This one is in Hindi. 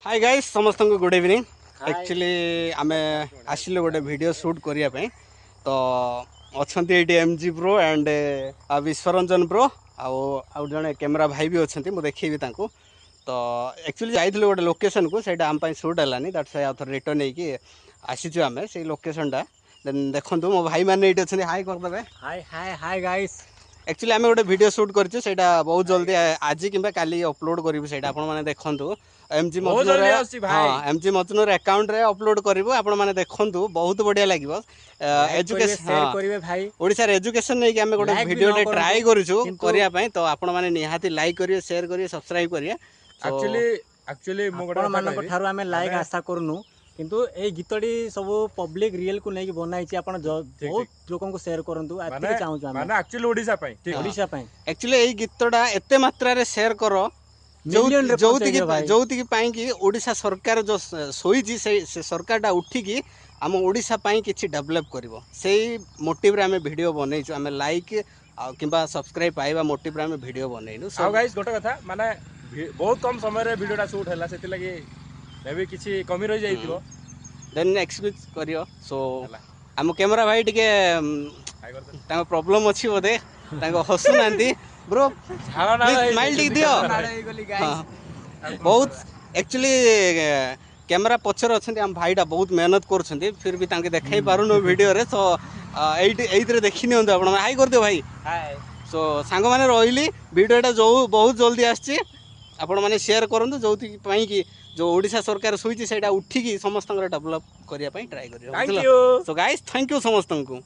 हाय गाइस समस्त को गुड इवनिंग। एक्चुअली आमे आसिलु गोटे वीडियो शूट करिया पे तो अच्छंती एटी एमजी प्रो एंड विश्वरंजन प्रो आउ जने कैमरा भाई भी अच्छंती मु देखिबी तांको। तो एक्चुअली जाइथिलु गोटे लोकेशन को सेटा आम पई शूट हलानी दैट्स व्हाई आथर रिटर्न नेकी आसीचु आमे से लोकेशन टा। देन देखंतु मो भाई माने एटी अछंती हाय कर देबे। हाय हाय हाय गाइस। एक्चुअली आम गोटे वीडियो शूट करछु सेटा बहुत जल्दी आज किंबा काली अपलोड करिवु सेटा आपण माने देखंतु एमजी मजनूर हाँ एमजी मजनूर अकाउंट रे अपलोड करिवु आपण माने देखंतु बहुत बढ़िया लागिवो। एजुकेशन शेयर करिवे भाई ओडिसा रे एजुकेशन नै कि हम गोटे वीडियो टे ट्राई करछु करिया पई तो आपण माने निहाती लाइक करिवे शेयर करिवे सब्सक्राइब करिवे। एक्चुअली मो गोटे मानको थारु हमें लाइक आशा करनु किंतु ए गीतडी सब पब्लिक रियल को नै कि बनाई छी आपण बहुत लोगन को शेयर करंतु आते चाहू छी माने एक्चुअली ओडिसा पई एक्चुअली ए गीतडा एते मात्रा रे शेयर करो जोति की ओडिशा सरकार जो सोईची से सरकारटा उठिकी आम ओडिशा पाई किछि डेवलप करिवो सेही मोटिव रे हमें वीडियो बनैछु हमें लाइक किंबा सब्सक्राइब पाइबा मोटिव रे हमें वीडियो बनैनु। सो गाइस गोटे कथा माने बहुत कम समय रे वीडियोटा शूट हला सेति लागि मेबी किछि कमी रहि जाइतिबो देन एक्सक्यूज करियो। सो हम कैमरा भाई टिके तांको प्रॉब्लम अछि बोधे तांको हसु नांदी ब्रो स्माइल टिक दियो। बहुत एक्चुअली कैमरा पछर अछंती हम भाईटा बहुत मेहनत करछंती फिर भी तांके देखाई पारुनो वीडियो रे। सो एइतरे देखि नियंतु आपण हाय कर दियो भाई हाय। सो सांग माने रोइली वीडियोटा जो बहुत जल्दी आछी आपण माने शेयर करंतु जोति पई कि जो ओडिशा सरकार सोईची सेटा उठिकी समस्त डेवलप करिया पई ट्राई करियो। Thank you. So guys thank you समस्त को।